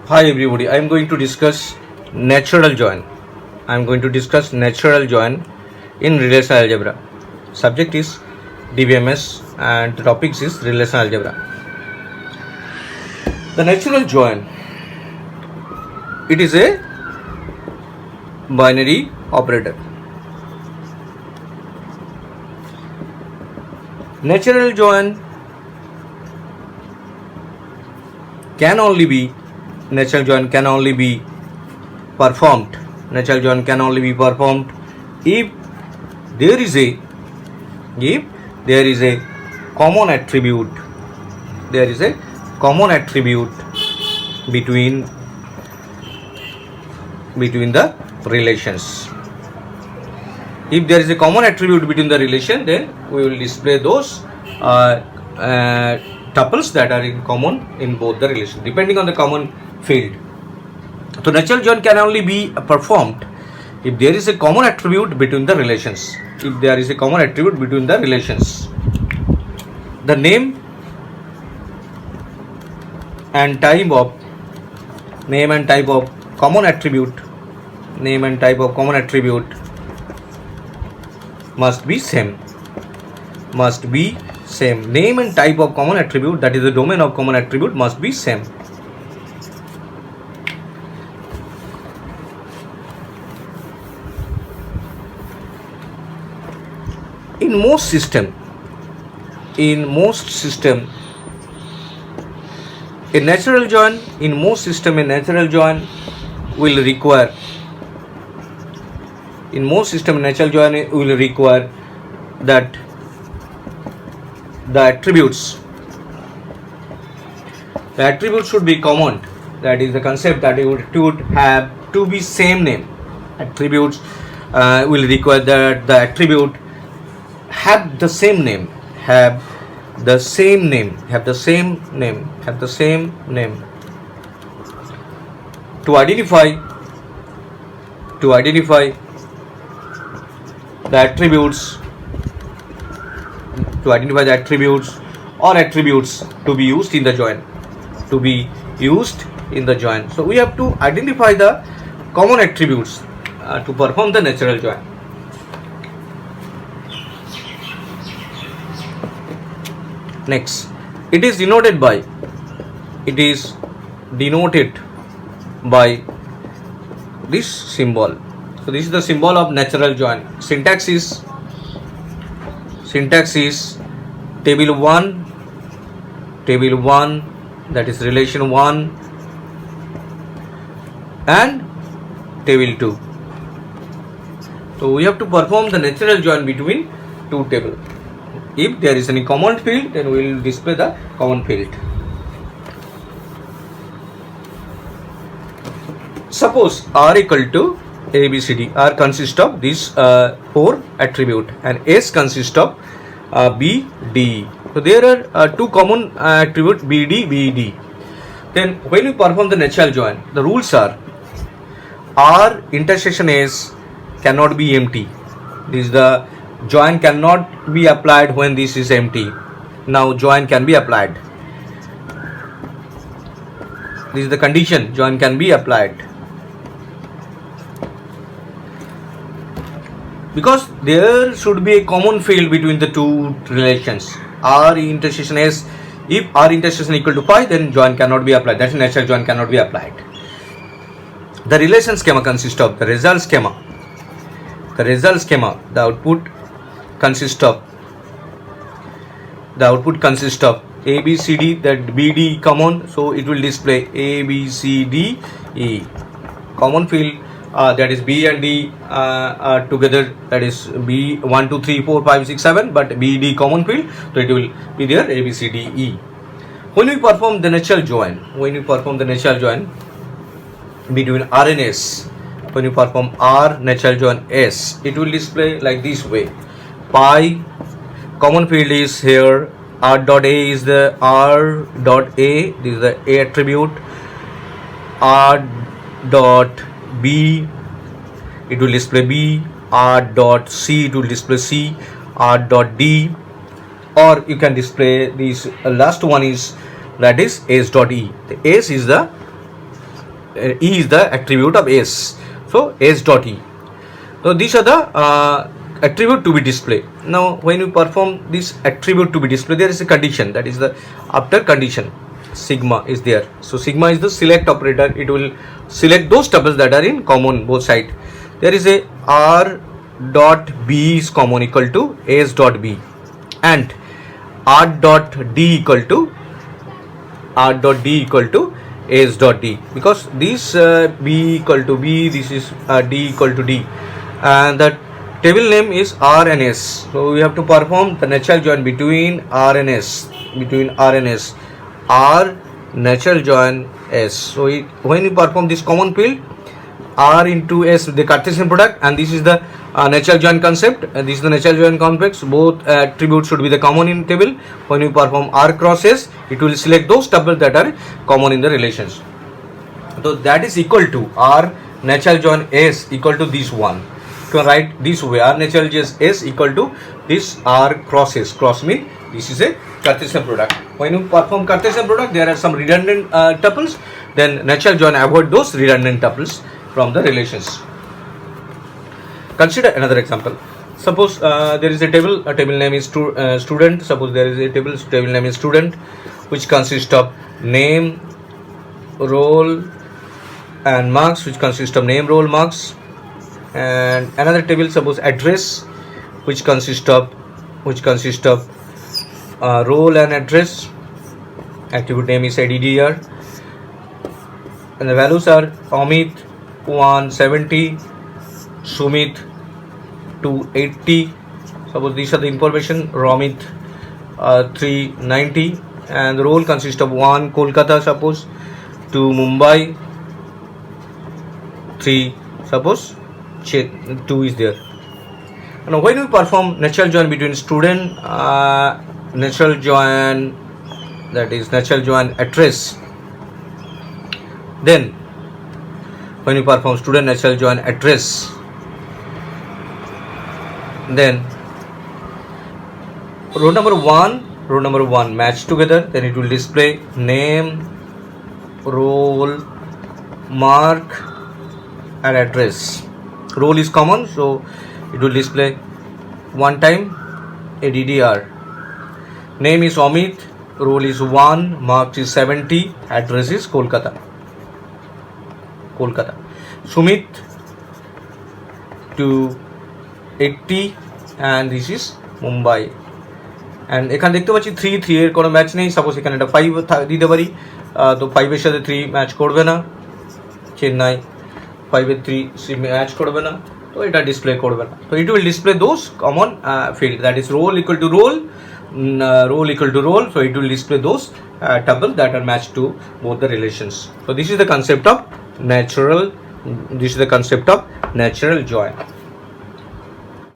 Hi everybody, I am going to discuss natural join. I am going to discuss natural join in relational algebra. Subject is DBMS and the topics is relational algebra. The natural join, it is a binary operator. Natural join can only be performed. Natural join can only be performed if there is a common attribute. There is a common attribute between the relations. If there is a common attribute between the relation, then we will display those tuples that are in common in both the relations, depending on the common field. So natural join can only be performed if there is a common attribute between the relations. If there is a common attribute between the relations, the name and type of common attribute must be same. Name and type of common attribute, that is the domain of common attribute, must be same. In most system, a natural join will require that the attributes should be common. That is the concept, that it would have to be same name. Attributes will require that the attribute have the same name. To identify the attributes or attributes to be used in the join. So we have to identify the common attributes to perform the natural join. Next, it is denoted by this symbol. So this is the symbol of natural join. Syntax is table 1, that is relation 1, and table 2. So we have to perform the natural join between two tables. If there is any common field, then we will display the common field. Suppose R equal to ABCD. R consists of these 4 attributes and S consists of B, D. So there are two common attributes B, D. Then when we perform the natural join, the rules are R intersection S cannot be empty. This is the join cannot be applied when this is empty. Now join can be applied. This is the condition, join can be applied. Because there should be a common field between the two relations. R intersection S, if R intersection equal to 5, then join cannot be applied. That is, natural join cannot be applied. The relation schema consists of the result schema. The output consists of A, B, C, D, that B, D common, so it will display A, B, C, D, E. Common field, that is B and D together, that is B 1, 2, 3, 4, 5, 6, 7, but B, D common field, so it will be there A, B, C, D, E. When we perform the natural join between R and S, when you perform R natural join S, it will display like this way. Pi, common field is here, R dot A is the R dot A, this is the A attribute. R dot B, it will display B. R dot C, it will display C. R dot D, or you can display this last one is, that is S dot E. The S is the E is the attribute of S. So S dot E. So these are the attribute to be displayed. Now when you perform this attribute to be displayed, there is a condition, that is the after condition sigma is there. So sigma is the select operator. It will select those tuples that are in common both side. There is a R dot B is common equal to S dot B, and R dot D equal to S dot D, because this B equal to B, this is D equal to D, and the table name is R and S. So we have to perform the natural join between R and S, R natural join S. So when you perform this common field, R into S, the Cartesian product, and this is the natural join concept, and this is the natural join complex. Both attributes should be the common in table. When you perform R cross S, it will select those tuples that are common in the relations. So that is equal to R natural join S equal to this one. You can write this way: R natural join S equal to this R cross S. Cross mean this is a Cartesian product. When you perform Cartesian product, there are some redundant tuples. Then natural join avoid those redundant tuples from the relations. Consider another example. Suppose there is a table name is student. Suppose there is a table name is student, which consists of name, role, and marks, which consists of name, role, marks. And another table, suppose address, which consists of role and address. Attribute name is addr, and the values are Amit 170, Sumit 280. Suppose these are the information. Romit 390, and the role consists of 1 Kolkata, suppose 2 Mumbai, 3 suppose 2 is there. Now when we perform natural join between student, natural join, that is natural join address, then when you perform student natural join address, then row number 1 match together, then it will display name, role, mark, and address. Role is common, so it will display one time addr. Name is Amit, role is 1, mark is 70, address is Kolkata. Sumit 280, and this is Mumbai. And এখানে দেখতে পাচ্ছি 3 এর কোনো match নেই। Suppose এখানে একটা 5 দিতে পারি, তো 5 এর সাথে 3 ম্যাচ করবে না। চেন্নাই 5 এর 3 ম্যাচ করবে না, তো এটা ডিসপ্লে করবে না। তো it will display those common field, that is role equal to role, so it will display those tuples that are matched to both the relations. So this is the concept of natural join.